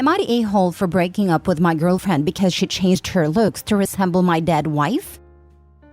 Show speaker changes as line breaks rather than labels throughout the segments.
Am I the a-hole for breaking up with my girlfriend because she changed her looks to resemble my dead wife?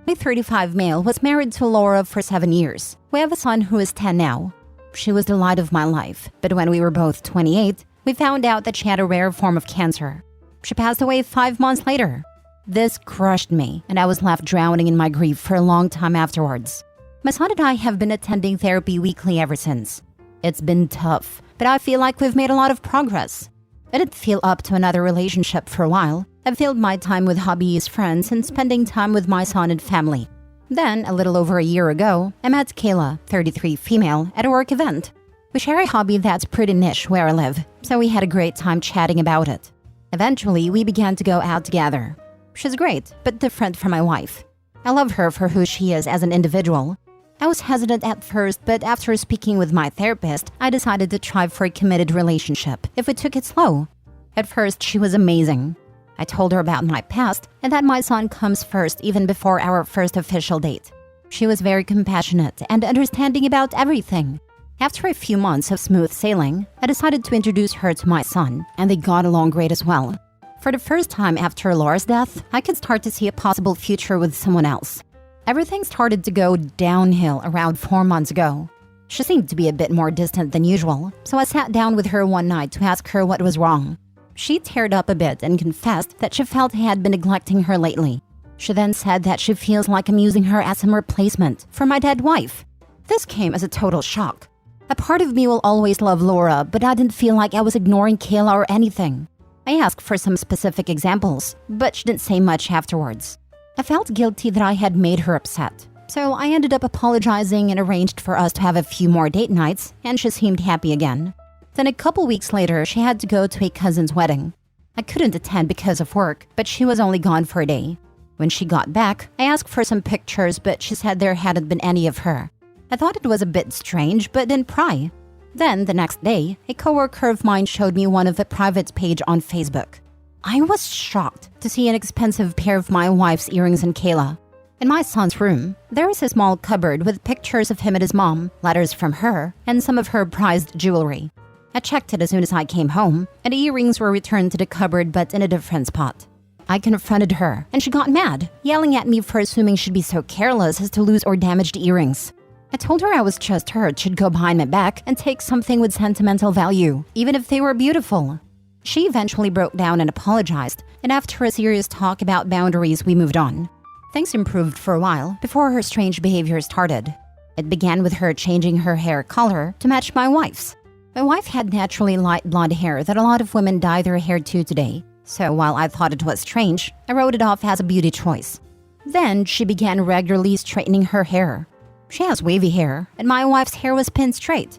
My 35 male was married to Laura for 7 years. We have a son who is 10 now. She was the light of my life, but when we were both 28, we found out that she had a rare form of cancer. She passed away 5 months later. This crushed me, and I was left drowning in my grief for a long time afterwards. My son and I have been attending therapy weekly ever since. It's been tough, but I feel like we've made a lot of progress. I didn't feel up to another relationship for a while. I filled my time with hobbies, friends, and spending time with my son and family. Then, a little over a year ago, I met Kayla, 33 female, at a work event. We share a hobby that's pretty niche where I live, so we had a great time chatting about it. Eventually, we began to go out together. She's great, but different from my wife. I love her for who she is as an individual. I was hesitant at first, but after speaking with my therapist, I decided to try for a committed relationship if we took it slow. At first, she was amazing. I told her about my past and that my son comes first even before our first official date. She was very compassionate and understanding about everything. After a few months of smooth sailing, I decided to introduce her to my son, and they got along great as well. For the first time after Laura's death, I could start to see a possible future with someone else. Everything started to go downhill around 4 months ago. She seemed to be a bit more distant than usual, so I sat down with her one night to ask her what was wrong. She teared up a bit and confessed that she felt I had been neglecting her lately. She then said that she feels like I'm using her as some replacement for my dead wife. This came as a total shock. A part of me will always love Laura, but I didn't feel like I was ignoring Kayla or anything. I asked for some specific examples, but she didn't say much afterwards. I felt guilty that I had made her upset, so I ended up apologizing and arranged for us to have a few more date nights, and she seemed happy again. Then a couple weeks later, she had to go to a cousin's wedding. I couldn't attend because of work, but she was only gone for a day. When she got back, I asked for some pictures, but she said there hadn't been any of her. I thought it was a bit strange, but didn't pry. Then, the next day, a coworker of mine showed me one of a private page on Facebook. I was shocked to see an expensive pair of my wife's earrings in Kayla. In my son's room, there is a small cupboard with pictures of him and his mom, letters from her, and some of her prized jewelry. I checked it as soon as I came home, and the earrings were returned to the cupboard but in a different spot. I confronted her, and she got mad, yelling at me for assuming she'd be so careless as to lose or damage the earrings. I told her I was just hurt she'd go behind my back and take something with sentimental value, even if they were beautiful. She eventually broke down and apologized, and after a serious talk about boundaries, we moved on. Things improved for a while before her strange behavior started. It began with her changing her hair color to match my wife's. My wife had naturally light blonde hair that a lot of women dye their hair to today, so while I thought it was strange, I wrote it off as a beauty choice. Then she began regularly straightening her hair. She has wavy hair, and my wife's hair was pinned straight.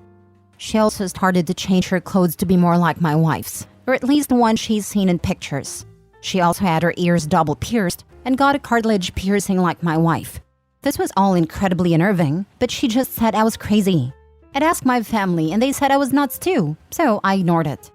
She also started to change her clothes to be more like my wife's, or at least the one she's seen in pictures. She also had her ears double pierced and got a cartilage piercing like my wife. This was all incredibly unnerving, but she just said I was crazy. I'd asked my family and they said I was nuts too, so I ignored it.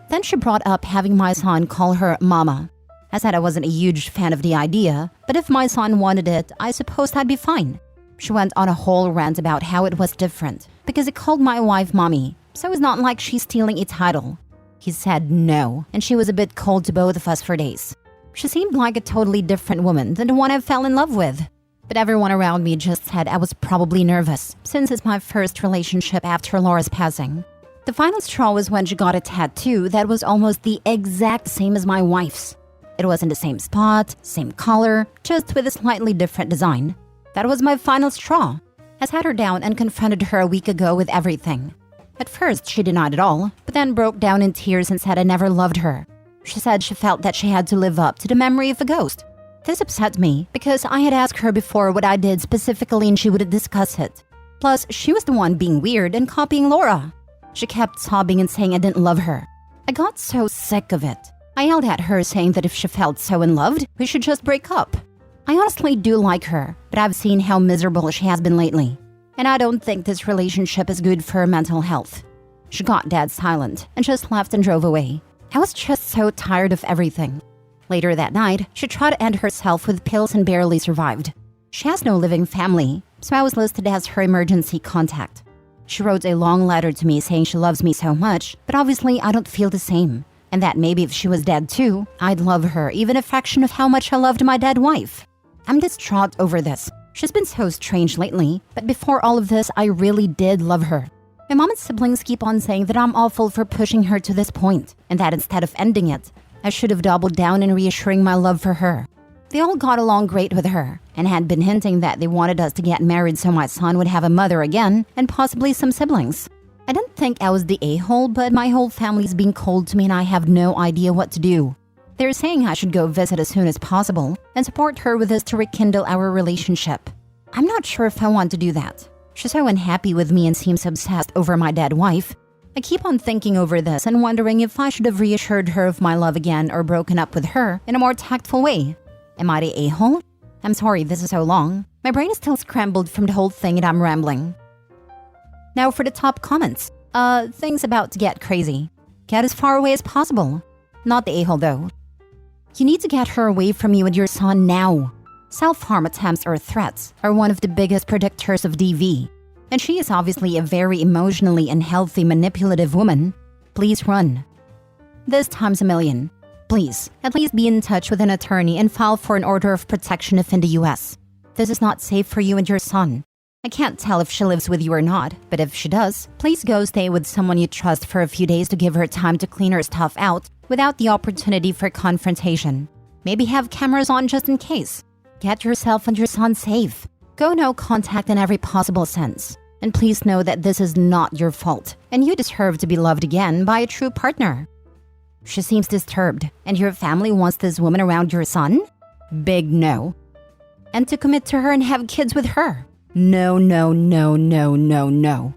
Then she brought up having my son call her Mama. I said I wasn't a huge fan of the idea, but if my son wanted it, I supposed I'd be fine. She went on a whole rant about how it was different, because he called my wife Mommy, so it's not like she's stealing a title. He said no, and she was a bit cold to both of us for days. She seemed like a totally different woman than the one I fell in love with. But everyone around me just said I was probably nervous, since it's my first relationship after Laura's passing. The final straw was when she got a tattoo that was almost the exact same as my wife's. It was in the same spot, same color, just with a slightly different design. That was my final straw. I sat her down and confronted her a week ago with everything. At first, she denied it all, but then broke down in tears and said I never loved her. She said she felt that she had to live up to the memory of a ghost. This upset me because I had asked her before what I did specifically and she wouldn't discuss it. Plus, she was the one being weird and copying Laura. She kept sobbing and saying I didn't love her. I got so sick of it. I yelled at her saying that if she felt so unloved, we should just break up. I honestly do like her, but I've seen how miserable she has been lately. And I don't think this relationship is good for her mental health. She got dead silent and just left and drove away. I was just so tired of everything. Later that night, she tried to end herself with pills and barely survived. She has no living family, so I was listed as her emergency contact. She wrote a long letter to me saying she loves me so much, but obviously I don't feel the same. And that maybe if she was dead too, I'd love her, even a fraction of how much I loved my dead wife. I'm distraught over this. She's been so strange lately, but before all of this, I really did love her. My mom and siblings keep on saying that I'm awful for pushing her to this point, and that instead of ending it, I should have doubled down in reassuring my love for her. They all got along great with her, and had been hinting that they wanted us to get married so my son would have a mother again, and possibly some siblings. I didn't think I was the a-hole, but my whole family's being cold to me and I have no idea what to do. They're saying I should go visit as soon as possible and support her with this to rekindle our relationship. I'm not sure if I want to do that. She's so unhappy with me and seems obsessed over my dead wife. I keep on thinking over this and wondering if I should have reassured her of my love again or broken up with her in a more tactful way. Am I the a-hole? I'm sorry this is so long. My brain is still scrambled from the whole thing and I'm rambling. Now for the top comments. Things about to get crazy. Get as far away as possible. Not the a-hole though. You need to get her away from you and your son now. Self-harm attempts or threats are one of the biggest predictors of DV. And she is obviously a very emotionally unhealthy, manipulative woman. Please run. This times a million. Please, at least be in touch with an attorney and file for an order of protection if in the US. This is not safe for you and your son. I can't tell if she lives with you or not, but if she does, please go stay with someone you trust for a few days to give her time to clean her stuff out without the opportunity for confrontation. Maybe have cameras on just in case. Get yourself and your son safe. Go no contact in every possible sense. And please know that this is not your fault, and you deserve to be loved again by a true partner. She seems disturbed, and your family wants this woman around your son? Big no. And to commit to her and have kids with her? No, no, no, no, no, no.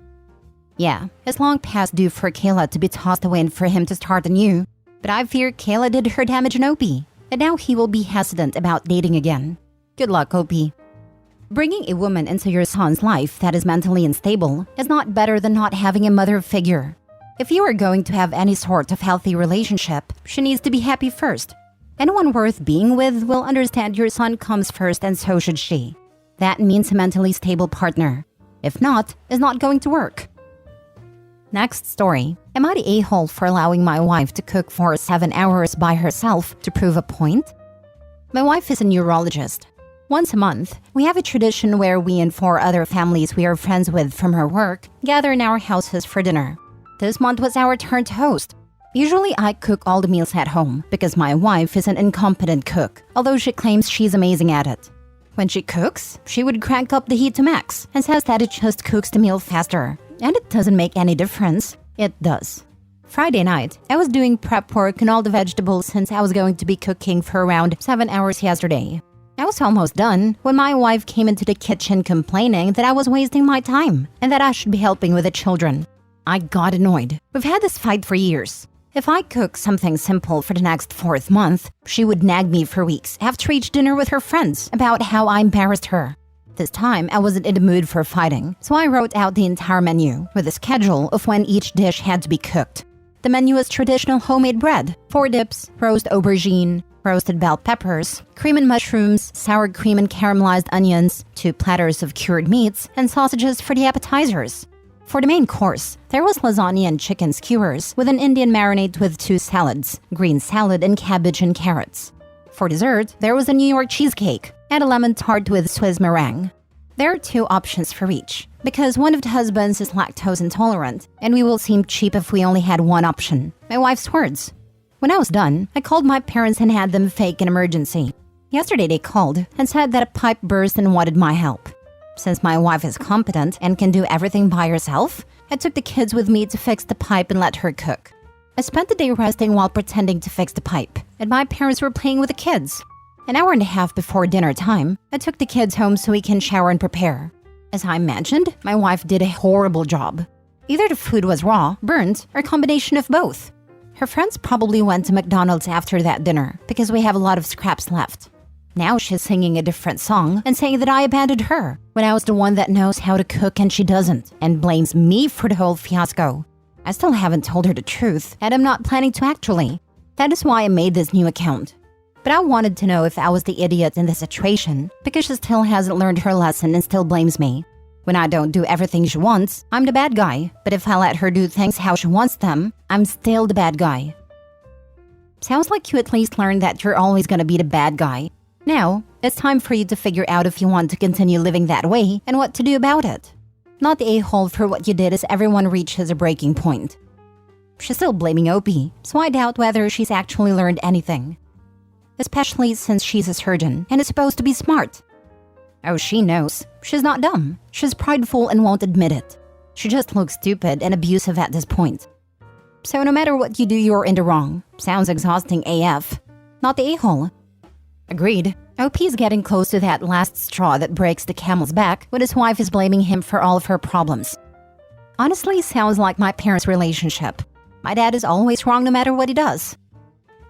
Yeah, it's long past due for Kayla to be tossed away and for him to start anew. But I fear Kayla did her damage in Opie, and now he will be hesitant about dating again. Good luck, Opie. Bringing a woman into your son's life that is mentally unstable is not better than not having a mother figure. If you are going to have any sort of healthy relationship, she needs to be happy first. Anyone worth being with will understand your son comes first and so should she. That means a mentally stable partner. If not, it's not going to work. Next story. Am I the a-hole for allowing my wife to cook for 7 hours by herself to prove a point? My wife is a neurologist. Once a month, we have a tradition where we and 4 other families we are friends with from her work gather in our houses for dinner. This month was our turn to host. Usually I cook all the meals at home because my wife is an incompetent cook, although she claims she's amazing at it. When she cooks, she would crank up the heat to max and says that it just cooks the meal faster. And it doesn't make any difference. It does. Friday night, I was doing prep work on all the vegetables since I was going to be cooking for around 7 hours yesterday. I was almost done when my wife came into the kitchen complaining that I was wasting my time and that I should be helping with the children. I got annoyed. We've had this fight for years. If I cook something simple for the next 4th month, she would nag me for weeks after each dinner with her friends about how I embarrassed her. This time, I wasn't in the mood for fighting, so I wrote out the entire menu with a schedule of when each dish had to be cooked. The menu is traditional homemade bread, 4 dips, roast aubergine, roasted bell peppers, cream and mushrooms, sour cream and caramelized onions, 2 platters of cured meats, and sausages for the appetizers. For the main course, there was lasagna and chicken skewers with an Indian marinade with 2 salads, green salad and cabbage and carrots. For dessert, there was a New York cheesecake and a lemon tart with Swiss meringue. There are 2 options for each, because one of the husbands is lactose intolerant, and we will seem cheap if we only had one option. My wife's words. When I was done, I called my parents and had them fake an emergency. Yesterday they called and said that a pipe burst and wanted my help. Since my wife is competent and can do everything by herself, I took the kids with me to fix the pipe and let her cook. I spent the day resting while pretending to fix the pipe, and my parents were playing with the kids. An hour and a half before dinner time, I took the kids home so we can shower and prepare. As I mentioned, my wife did a horrible job. Either the food was raw, burnt, or a combination of both. Her friends probably went to McDonald's after that dinner because we have a lot of scraps left. Now she's singing a different song and saying that I abandoned her when I was the one that knows how to cook and she doesn't, and blames me for the whole fiasco. I still haven't told her the truth, and I'm not planning to actually. That is why I made this new account. But I wanted to know if I was the idiot in the situation because she still hasn't learned her lesson and still blames me. When I don't do everything she wants, I'm the bad guy. But if I let her do things how she wants them, I'm still the bad guy. Sounds like you at least learned that you're always gonna be the bad guy. Now, it's time for you to figure out if you want to continue living that way and what to do about it. Not the a-hole for what you did as everyone reaches a breaking point. She's still blaming Opie, so I doubt whether she's actually learned anything. Especially since she's a surgeon and is supposed to be smart. Oh, she knows. She's not dumb. She's prideful and won't admit it. She just looks stupid and abusive at this point. So no matter what you do, you're in the wrong. Sounds exhausting AF. Not the a-hole. Agreed. OP's getting close to that last straw that breaks the camel's back when his wife is blaming him for all of her problems. Honestly, sounds like my parents' relationship. My dad is always wrong no matter what he does.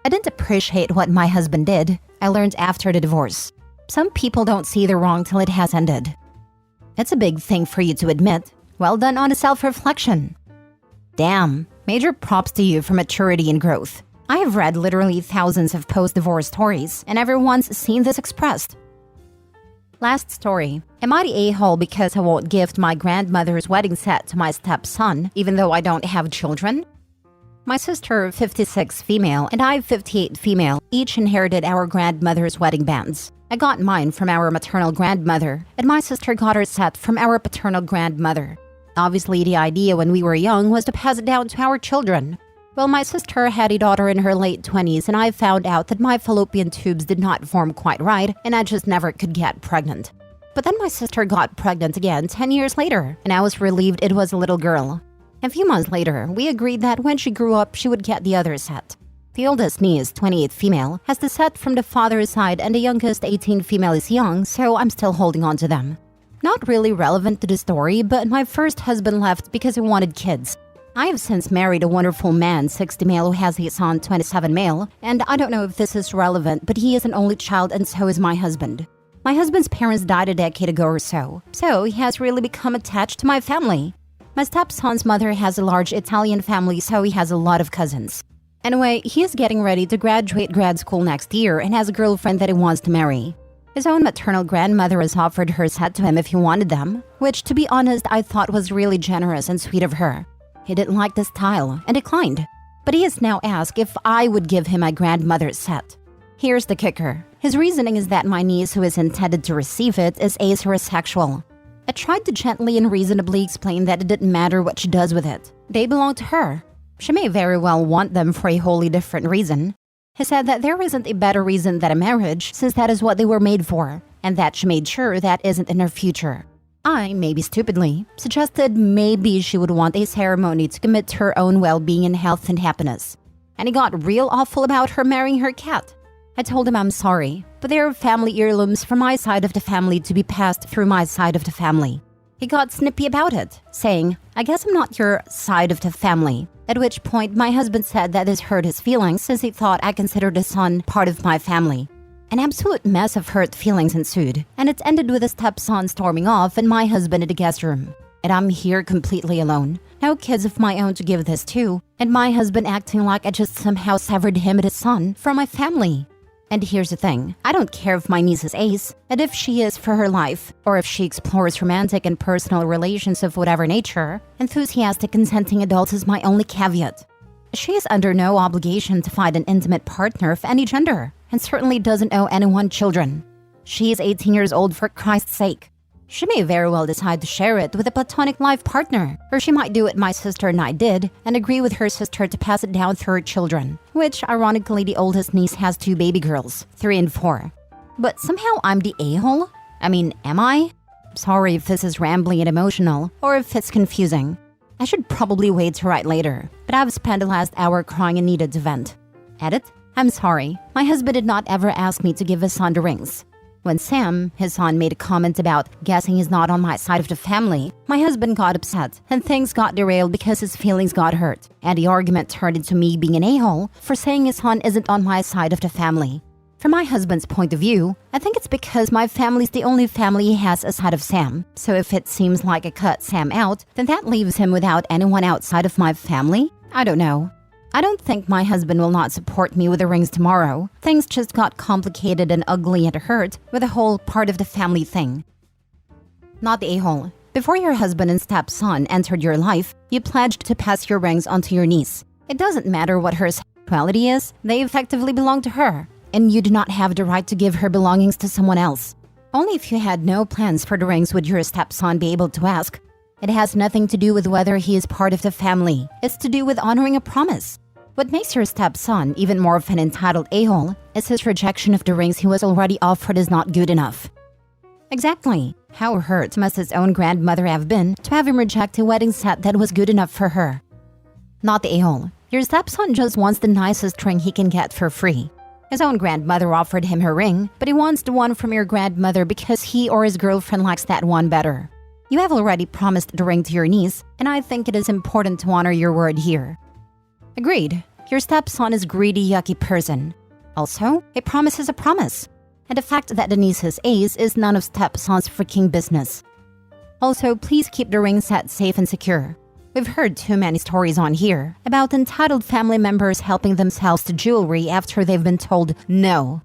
I didn't appreciate what my husband did. I learned after the divorce. Some people don't see the wrong till it has ended. It's a big thing for you to admit. Well done on a self-reflection. Damn, major props to you for maturity and growth. I have read literally thousands of post-divorce stories, and never once seen this expressed. Last story. Am I the a-hole because I won't gift my grandmother's wedding set to my stepson, even though I don't have children? My sister, 56 female, and I, 58 female, each inherited our grandmother's wedding bands. I got mine from our maternal grandmother, and my sister got her set from our paternal grandmother. Obviously, the idea when we were young was to pass it down to our children. Well, my sister had a daughter in her late 20s, and I found out that my fallopian tubes did not form quite right, and I just never could get pregnant. But then my sister got pregnant again 10 years later, and I was relieved it was a little girl. A few months later, we agreed that when she grew up, she would get the other set. The oldest niece, 28 female, has the set from the father's side, and the youngest, 18 female, is young, so I'm still holding on to them. Not really relevant to the story, but my first husband left because he wanted kids. I have since married a wonderful man, 60 male, who has a son, 27 male, and I don't know if this is relevant, but he is an only child and so is my husband. My husband's parents died a decade ago or so he has really become attached to my family. My stepson's mother has a large Italian family, so he has a lot of cousins. Anyway, he is getting ready to graduate grad school next year and has a girlfriend that he wants to marry. His own maternal grandmother has offered her set to him if he wanted them, which, to be honest, I thought was really generous and sweet of her. He didn't like the style and declined, but he has now asked if I would give him my grandmother's set. Here's the kicker. His reasoning is that my niece, who is intended to receive it, is asexual. I tried to gently and reasonably explain that it didn't matter what she does with it. They belong to her. She may very well want them for a wholly different reason. He said that there isn't a better reason than a marriage, since that is what they were made for, and that she made sure that isn't in her future. I, maybe stupidly, suggested maybe she would want a ceremony to commit to her own well-being and health and happiness. And he got real awful about her marrying her cat. I told him I'm sorry, but there are family heirlooms from my side of the family to be passed through my side of the family. He got snippy about it, saying, I guess I'm not your side of the family. At which point my husband said that this hurt his feelings since he thought I considered his son part of my family. An absolute mess of hurt feelings ensued, and it ended with a stepson storming off and my husband in the guest room. And I'm here completely alone. No kids of my own to give this to, and my husband acting like I just somehow severed him and his son from my family. And here's the thing, I don't care if my niece is ace, and if she is for her life, or if she explores romantic and personal relations of whatever nature, enthusiastic consenting adults is my only caveat. She is under no obligation to find an intimate partner of any gender, and certainly doesn't owe anyone children. She is 18 years old, for Christ's sake. She may very well decide to share it with a platonic life partner, or she might do what my sister and I did and agree with her sister to pass it down through her children, which ironically the oldest niece has 2 baby girls, 3 and 4. But somehow I'm the a-hole? I mean, am I? Sorry if this is rambly and emotional, or if it's confusing. I should probably wait to write later, but I've spent the last hour crying and needed to vent. Edit? I'm sorry, my husband did not ever ask me to give his son the rings. When Sam, his son, made a comment about guessing he's not on my side of the family, my husband got upset, and things got derailed because his feelings got hurt, and the argument turned into me being an a-hole for saying his son isn't on my side of the family. From my husband's point of view, I think it's because my family's the only family he has aside of Sam, so if it seems like I cut Sam out, then that leaves him without anyone outside of my family? I don't know. I don't think my husband will not support me with the rings tomorrow. Things just got complicated and ugly and hurt with the whole part of the family thing. Not the a-hole. Before your husband and stepson entered your life, you pledged to pass your rings on to your niece. It doesn't matter what her Reality is, they effectively belong to her, and you do not have the right to give her belongings to someone else. Only if you had no plans for the rings would your stepson be able to ask. It has nothing to do with whether he is part of the family. It's to do with honoring a promise. What makes your stepson even more of an entitled a-hole is his rejection of the rings he was already offered is not good enough. Exactly. How hurt must his own grandmother have been to have him reject a wedding set that was good enough for her? Not the a-hole. Your stepson just wants the nicest ring he can get for free. His own grandmother offered him her ring, but he wants the one from your grandmother because he or his girlfriend likes that one better. You have already promised the ring to your niece, and I think it is important to honor your word here. Agreed. Your stepson is a greedy, yucky person. Also, a promise is a promise. And the fact that the niece has A's is none of stepson's freaking business. Also, please keep the ring set safe and secure. We've heard too many stories on here about entitled family members helping themselves to jewelry after they've been told no.